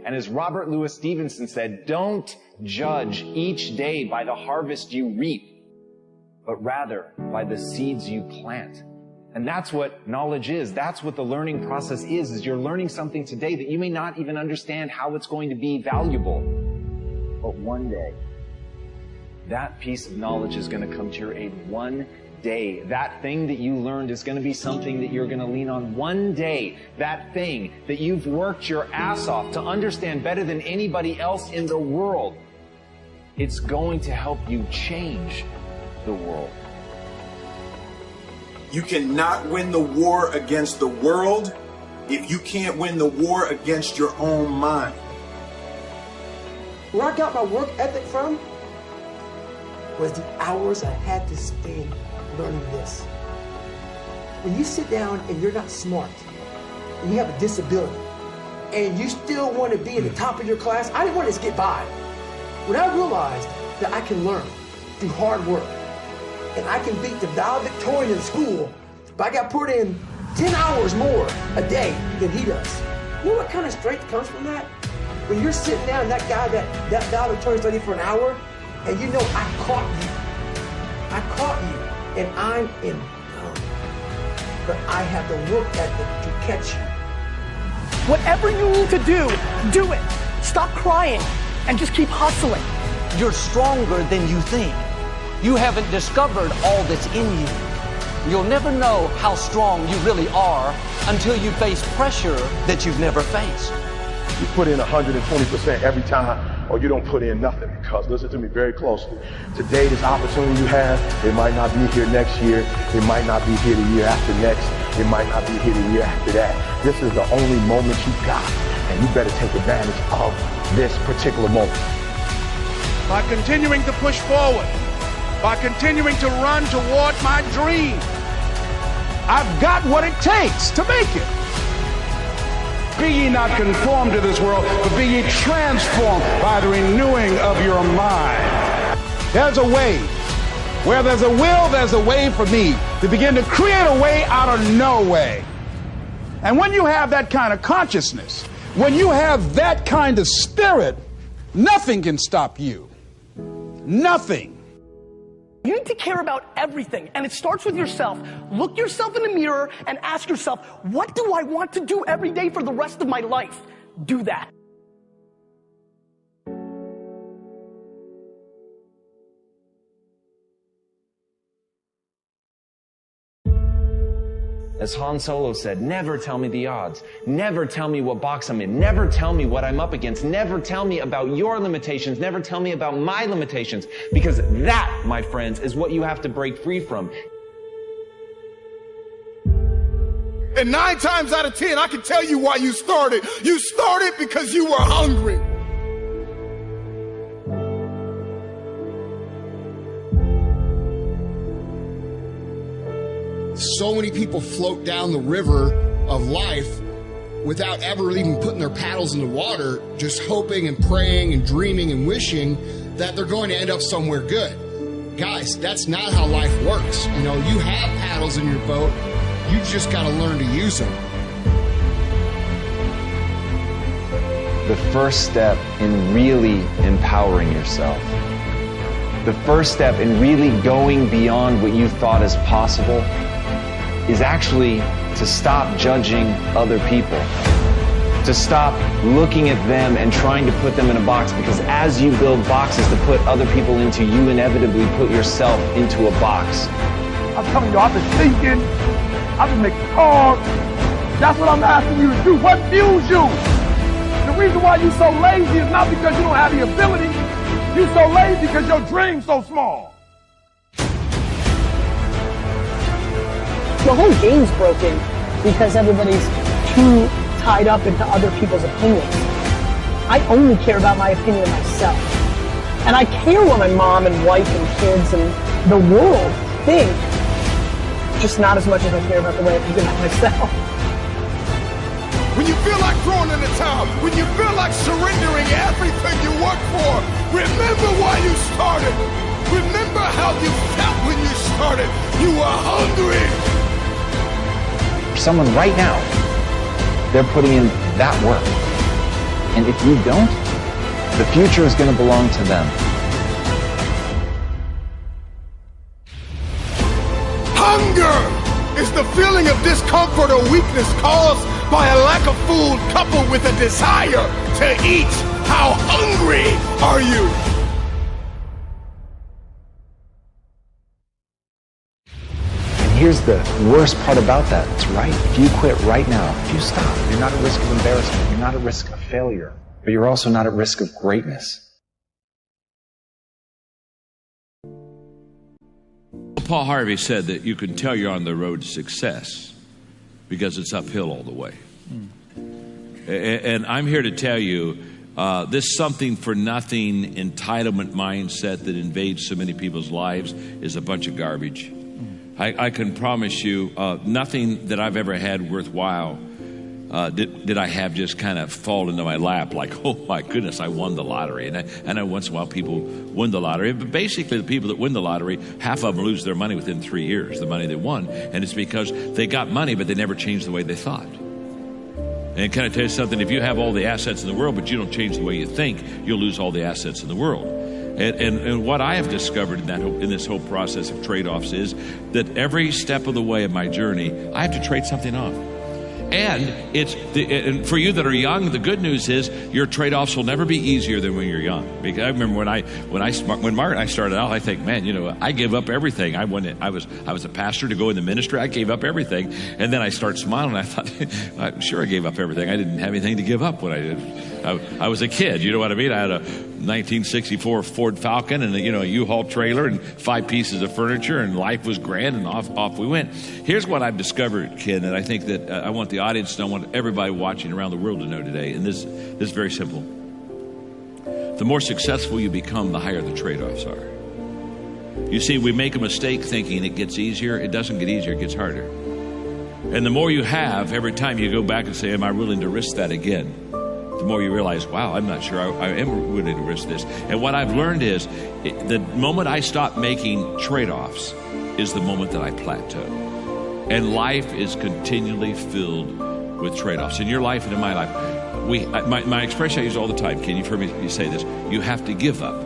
And as Robert Louis Stevenson said, don't judge each day by the harvest you reap, but rather by the seeds you plant. And that's what knowledge is. That's what the learning process is you're learning something today that you may not even understand how it's going to be valuable. But one day, that piece of knowledge is going to come to your aid. One day, that thing that you learned is going to be something that you're going to lean on. One day, that thing that you've worked your ass off to understand better than anybody else in the world, it's going to help you change the world. You cannot win the war against the world if you can't win the war against your own mind. Where I got my work ethic from was the hours I had to spend learning this. When you sit down and you're not smart, and you have a disability, and you still want to be at the top of your class, I didn't want to just get by. When I realized that I can learn through hard work, and I can beat the valedictorian in school, but I got put in 10 hours more a day than he does. You know what kind of strength comes from that? When you're sitting down, that guy that valedictorian studied for an hour, and you know I caught you, and I'm in dumb. But I have the work ethic to catch you. Whatever you need to do it. Stop crying and just keep hustling. You're stronger than you think. You haven't discovered all that's in you. You'll never know how strong you really are until you face pressure that you've never faced. You put in 120% every time, or you don't put in nothing. Because listen to me very closely. Today, this opportunity you have, it might not be here next year. It might not be here the year after next. It might not be here the year after that. This is the only moment you got, and you better take advantage of this particular moment. By continuing to push forward, by continuing to run toward my dream, I've got what it takes to make it. Be ye not conformed to this world, but be ye transformed by the renewing of your mind. There's a way. Where there's a will, there's a way for me to begin to create a way out of no way. And when you have that kind of consciousness, when you have that kind of spirit, nothing can stop you. Nothing. You need to care about everything, and it starts with yourself. Look yourself in the mirror and ask yourself, what do I want to do every day for the rest of my life? Do that. As Han Solo said, never tell me the odds. Never tell me what box I'm in. Never tell me what I'm up against. Never tell me about your limitations. Never tell me about my limitations. Because that, my friends, is what you have to break free from. And 9 times out of 10, I can tell you why you started. You started because you were hungry. So many people float down the river of life without ever even putting their paddles in the water, just hoping and praying and dreaming and wishing that they're going to end up somewhere good. Guys, that's not how life works. You know, you have paddles in your boat. You just got to learn to use them. The first step in really empowering yourself, the first step in really going beyond what you thought is possible, is actually to stop judging other people, to stop looking at them and trying to put them in a box, because as you build boxes to put other people into, you inevitably put yourself into a box. I'm telling you, I've been thinking, I've been making calls. That's what I'm asking you to do. What fuels you? The reason why you're so lazy is not because you don't have the ability. You're so lazy because your dream's so small. The whole game's broken because everybody's too tied up into other people's opinions. I only care about my opinion of myself. And I care what my mom and wife and kids and the world think, just not as much as I care about the way I think about myself. When you feel like throwing in the towel, when you feel like surrendering everything you work for, remember why you started. Remember how you felt when you started. You were hungry. For someone right now, they're putting in that work. And if you don't, the future is going to belong to them. Hunger is the feeling of discomfort or weakness caused by a lack of food coupled with a desire to eat. How hungry are you? And here's the worst part about that. It's right. If you quit right now, if you stop, you're not at risk of embarrassment. You're not at risk of failure. But you're also not at risk of greatness. Paul Harvey said that you can tell you're on the road to success because it's uphill all the way. And I'm here to tell you, this something for nothing entitlement mindset that invades so many people's lives is a bunch of garbage. I can promise you, nothing that I've ever had worthwhile did I have just kind of fall into my lap like, oh my goodness, I won the lottery. And I know once in a while people win the lottery, but basically the people that win the lottery, half of them lose their money within 3 years, the money they won. And it's because they got money, but they never changed the way they thought. And can I tell you something? If you have all the assets in the world, but you don't change the way you think, you'll lose all the assets in the world. And what I have discovered in this whole process of trade-offs is that every step of the way of my journey, I have to trade something off. And and for you that are young, the good news is your trade-offs will never be easier than when you're young. Because I remember when Mark and I started out, I think, man, I gave up everything. I was a pastor to go in the ministry. I gave up everything, and then I started smiling. I thought, I'm sure I gave up everything. I didn't have anything to give up when I did. I was a kid. You know what I mean? I had a 1964 Ford Falcon and a U-Haul trailer and 5 pieces of furniture, and life was grand, and off we went. Here's what I've discovered, Ken, and I think that I want the audience to know, I want everybody watching around the world to know today, and this is very simple. The more successful you become, the higher the trade-offs are. You see, we make a mistake thinking it gets easier. It doesn't get easier, it gets harder. And the more you have, every time you go back and say, am I willing to risk that again? The more you realize, wow, I'm not sure I am willing to risk this. And what I've learned is the moment I stop making trade-offs is the moment that I plateau. And life is continually filled with trade-offs. In your life and in my life, my expression I use all the time, Ken, you've heard me say this, you have to give up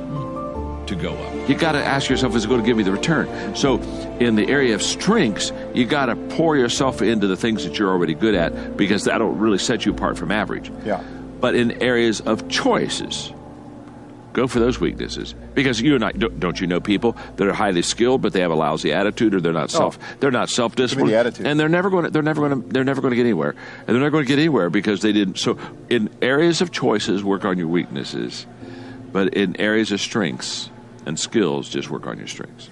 to go up. You got to ask yourself, is it going to give me the return? So in the area of strengths, you got to pour yourself into the things that you're already good at, because that'll really set you apart from average. Yeah. But in areas of choices, go for those weaknesses. Because you and I, don't you know people that are highly skilled, but they have a lousy attitude, or they're not self-disciplined, and they're never going to get anywhere. And they're never going to get anywhere because they didn't. So in areas of choices, work on your weaknesses. But in areas of strengths and skills, just work on your strengths.